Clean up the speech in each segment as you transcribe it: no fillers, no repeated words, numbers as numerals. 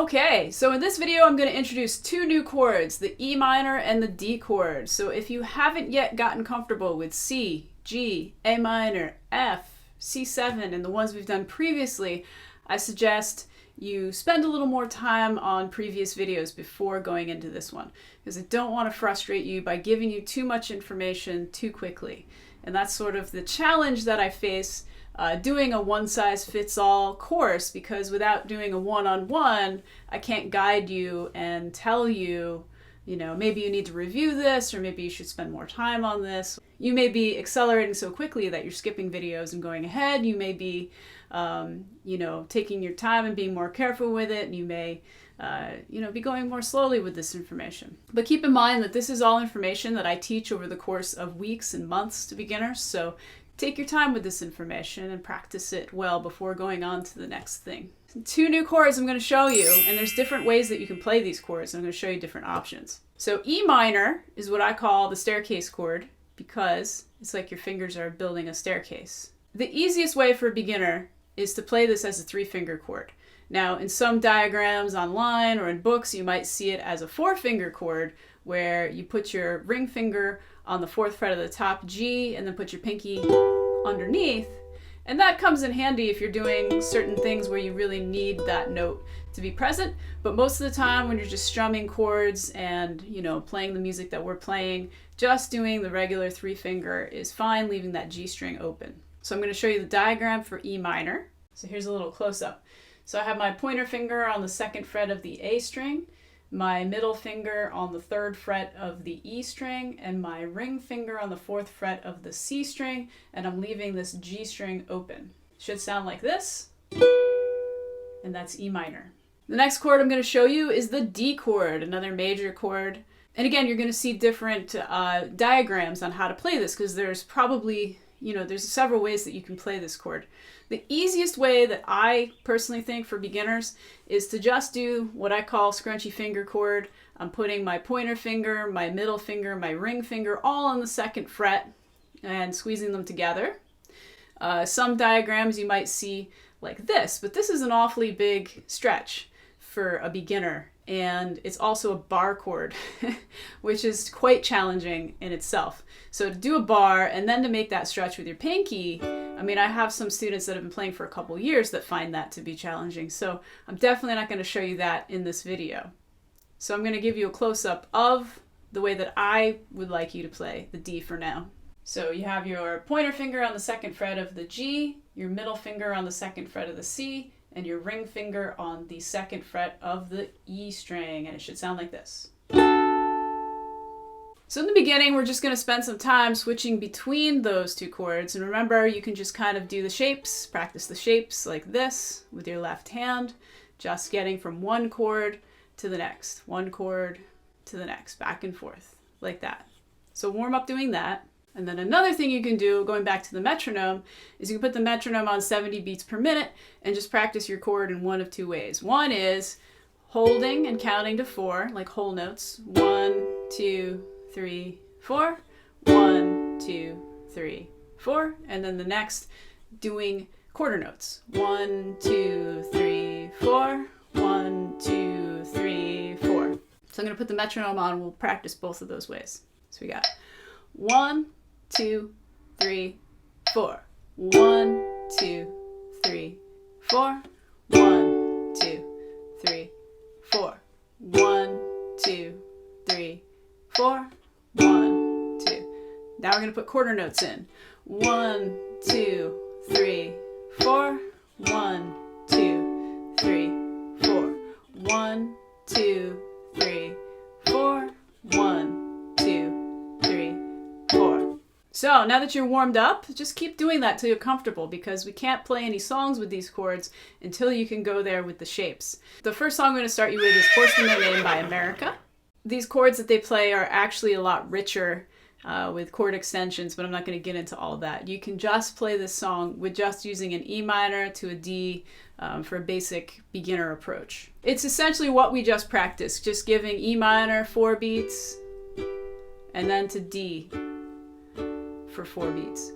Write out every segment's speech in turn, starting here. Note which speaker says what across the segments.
Speaker 1: Okay, so in this video I'm going to introduce two new chords, the E minor and the D chord. So if you haven't yet gotten comfortable with C, G, A minor, F, C7, and the ones we've done previously, I suggest you spend a little more time on previous videos before going into this one, because I don't want to frustrate you by giving you too much information too quickly. And that's sort of the challenge that I face doing a one-size-fits-all course, because without doing a one-on-one, I can't guide you and tell you, maybe you need to review this, or maybe you should spend more time on this. You may be accelerating so quickly that you're skipping videos and going ahead. You may be, taking your time and being more careful with it. And you may, be going more slowly with this information. But keep in mind that this is all information that I teach over the course of weeks and months to beginners. So take your time with this information and practice it well before going on to the next thing. Two new chords I'm going to show you, and there's different ways that you can play these chords. I'm going to show you different options. So E minor is what I call the staircase chord, because it's like your fingers are building a staircase. The easiest way for a beginner is to play this as a 3-finger chord. Now, in some diagrams online or in books, you might see it as a 4-finger chord, where you put your ring finger on the 4th fret of the top G and then put your pinky underneath. And that comes in handy if you're doing certain things where you really need that note to be present. But most of the time when you're just strumming chords and, playing the music that we're playing, just doing the regular 3-finger is fine, leaving that G string open. So I'm going to show you the diagram for E minor. So here's a little close-up. So I have my pointer finger on the 2nd fret of the A string, my middle finger on the 3rd fret of the E string, and my ring finger on the 4th fret of the C string, and I'm leaving this G string open. Should sound like this, and that's E minor. The next chord I'm going to show you is the D chord, another major chord. And again, you're going to see different diagrams on how to play this, because there's probably, there's several ways that you can play this chord. The easiest way that I personally think for beginners is to just do what I call scrunchy finger chord. I'm putting my pointer finger, my middle finger, my ring finger all on the 2nd fret and squeezing them together. Some diagrams you might see like this, but this is an awfully big stretch for a beginner. And it's also a bar chord, which is quite challenging in itself. So to do a bar and then to make that stretch with your pinky, I have some students that have been playing for a couple years that find that to be challenging. So I'm definitely not going to show you that in this video. So I'm going to give you a close-up of the way that I would like you to play the D for now. So you have your pointer finger on the 2nd fret of the G, your middle finger on the 2nd fret of the C, and your ring finger on the 2nd fret of the E string, and it should sound like this. So in the beginning, we're just going to spend some time switching between those two chords, and remember, you can just kind of do the shapes, practice the shapes like this with your left hand, just getting from one chord to the next, one chord to the next, back and forth, like that. So warm up doing that. And then another thing you can do, going back to the metronome, is you can put the metronome on 70 beats per minute and just practice your chord in one of two ways. One is holding and counting to 4, like whole notes. 1, 2, 3, 4. 1, 2, 3, 4. And then the next, doing quarter notes. 1, 2, 3, 4. 1, 2, 3, 4. So I'm going to put the metronome on. We'll practice both of those ways. So we got 1, 2, 3, 4. 1, 2, 3, 4. 1, 2, 3, 4. 1, 2, 3, 4. 1, 2. Now we're going to put quarter notes in. 1, 2, 3, 4. 1, 2, 3, 4. 1, 2, 3, 4. 1, 2, 3, 4. So now that you're warmed up, just keep doing that till you're comfortable, because we can't play any songs with these chords until you can go there with the shapes. The first song I'm going to start you with is Horseman No Name by America. These chords that they play are actually a lot richer with chord extensions, but I'm not going to get into all of that. You can just play this song with just using an E minor to a D for a basic beginner approach. It's essentially what we just practiced, just giving E minor 4 beats and then to D for 4 beats.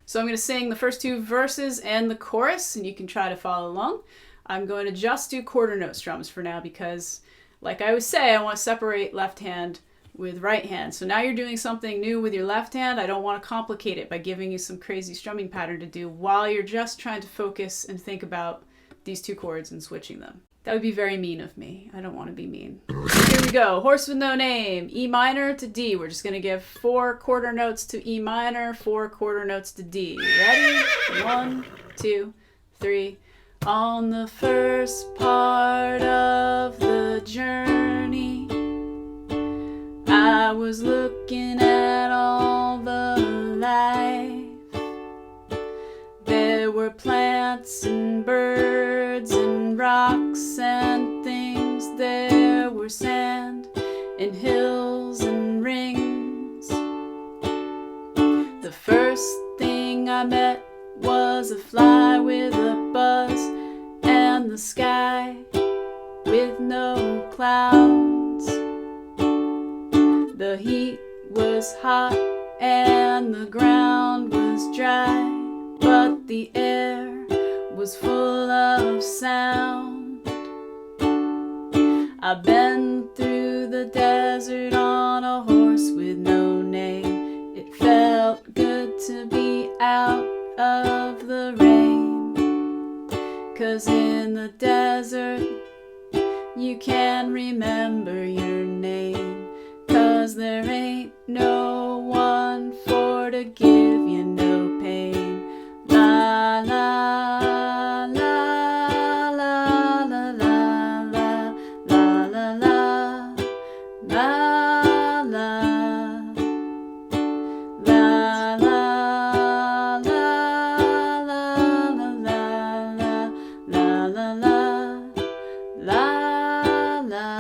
Speaker 1: So I'm going to sing the first 2 verses and the chorus, and you can try to follow along. I'm going to just do quarter note strums for now because, like I always say, I want to separate left hand with right hand. So now you're doing something new with your left hand. I don't want to complicate it by giving you some crazy strumming pattern to do while you're just trying to focus and think about these two chords and switching them. That would be very mean of me. I don't want to be mean. Here we go. Horse with no name. E minor to D. We're just going to give 4 quarter notes to E minor, 4 quarter notes to D. Ready? 1, 2, 3. On the first part of the journey, I was looking at all the life. There were plants and birds and rocks and things. There were sand and hills and rings. The first thing I met was a fly with a buzz and the sky with no clouds. The heat was hot and the ground was dry, but the air was full of sound. I've been through the desert on a horse with no name. It felt good to be out of the rain, 'cause in the desert you can remember your name, 'cause there ain't no one for to give you no pain. La la la la la la la la la la la la la la la la la.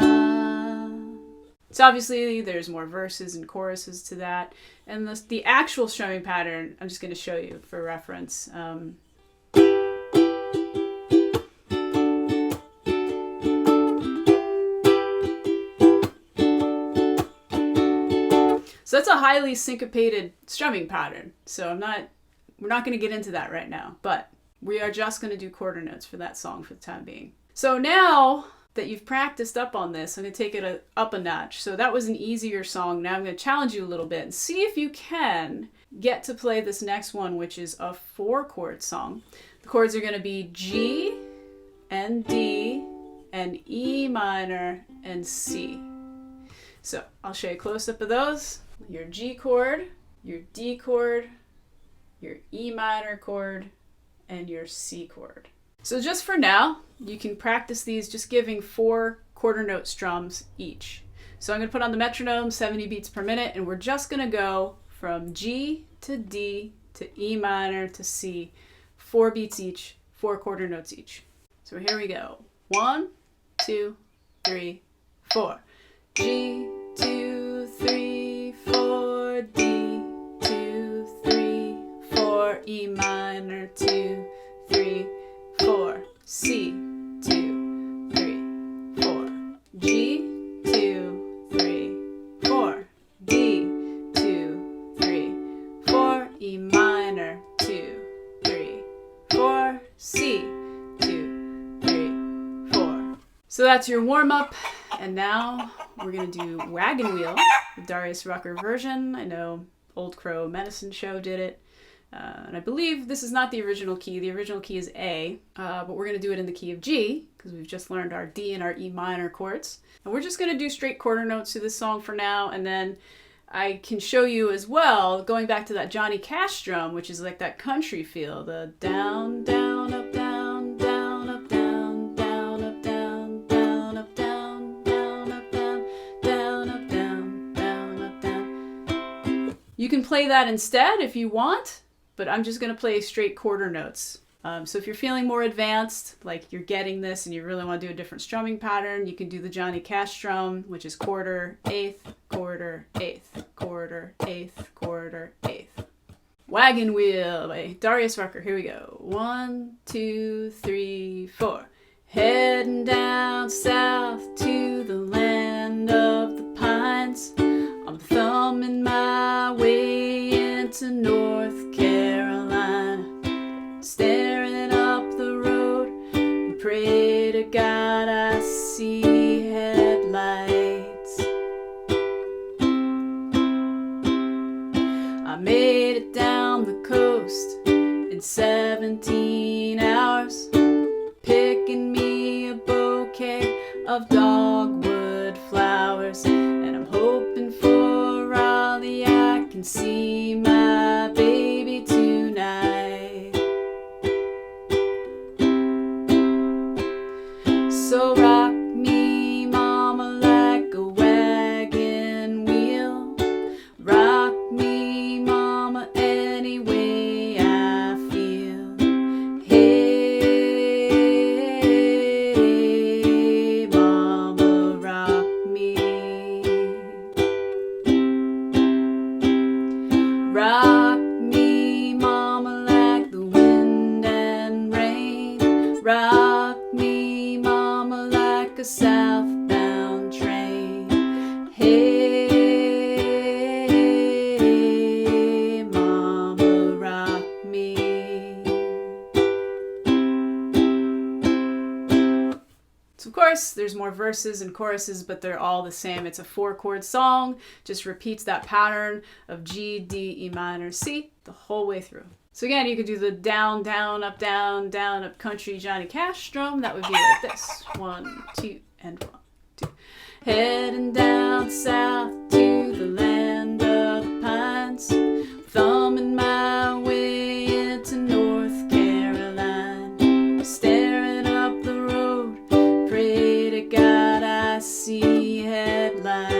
Speaker 1: So obviously there's more verses and choruses to that, and the actual strumming pattern I'm just going to show you for reference. So that's a highly syncopated strumming pattern. So we're not going to get into that right now, but we are just going to do quarter notes for that song for the time being. So now that you've practiced up on this, I'm going to take it up a notch. So that was an easier song. Now I'm going to challenge you a little bit and see if you can get to play this next one, which is a 4-chord song. The chords are going to be G and D and E minor and C. So I'll show you a close-up of those. Your G chord, your D chord, your E minor chord, and your C chord. So just for now, you can practice these just giving 4 quarter note strums each. So I'm going to put on the metronome 70 beats per minute, and we're just going to go from G to D to E minor to C, 4 beats each, 4 quarter notes each. So here we go. 1, 2, 3, 4. G, 2, 3, 4, D, 2, 3, 4, E minor, 2, 3, 4, C, 2, 3, 4, G, 2, 3, 4, D, 2, 3, 4, E minor, 2, 3, 4, C, 2, 3, 4. So that's your warm-up, and now we're going to do Wagon Wheel, the Darius Rucker version. I know Old Crow Medicine Show did it. And I believe this is not the original key. The original key is A, but we're going to do it in the key of G, because we've just learned our D and our E minor chords. And we're just going to do straight quarter notes to this song for now, and then I can show you as well, going back to that Johnny Cash drum, which is like that country feel, the down, down, up, down, down, up, down, down, up, down, down, up, down, down, up, down, down, up, down, down, up, down. You can play that instead if you want, but I'm just going to play straight quarter notes. So if you're feeling more advanced, like you're getting this and you really want to do a different strumming pattern, you can do the Johnny Cash drum, which is quarter, eighth, quarter, eighth, quarter, eighth, quarter, eighth. Wagon Wheel by Darius Rucker. Here we go. 1, 2, 3, 4. Heading down south to the land of the pines. I'm thumbing my way into North Carolina, staring up the road and praying 17 hours, picking me a bouquet of dogwood flowers. And I'm hoping for Raleigh I can see my baby tonight. So rock me, mama, like a wagon wheel. Rock me, mama, any way I feel. Hey, mama, rock me. Rock me, mama, like the wind and rain. Rock me, mama, like a southbound train. Hey, mama, rock me. So of course, there's more verses and choruses, but they're all the same. It's a 4-chord song, just repeats that pattern of G, D, E minor, C the whole way through. So again, you could do the down, down, up, country Johnny Cash strum. That would be like this. 1, 2, and 1, 2. Heading down south to the land of the pines, thumbing my way into North Carolina, staring up the road, pray to God I see headlights.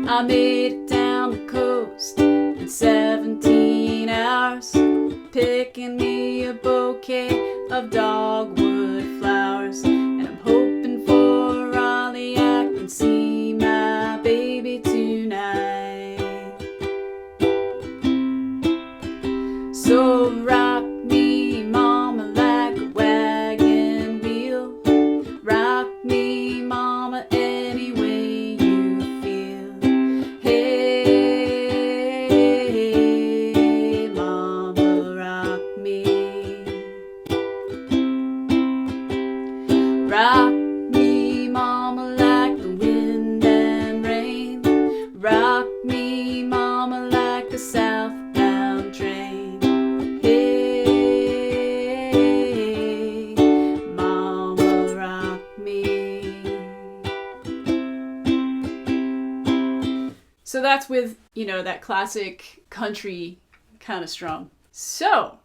Speaker 1: I made it down the coast in 17 hours, picking me a bouquet of dogwood flowers. And I'm hoping for Raleigh I can see my baby tonight. So rock me, mama, like a wagon wheel. Rock me, mama, any way you feel. Hey, mama, rock me. Rock me, mama, like the wind and rain. Rock me, mama, like a southbound train. Hey, mama, rock me. So that's with, that classic country kind of strum. So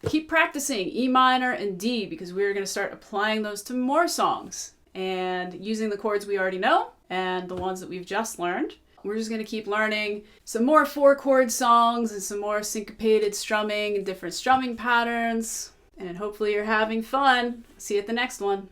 Speaker 1: keep practicing E minor and D, because we're going to start applying those to more songs and using the chords we already know and the ones that we've just learned. We're just going to keep learning some more 4-chord songs and some more syncopated strumming and different strumming patterns. And hopefully you're having fun. See you at the next one.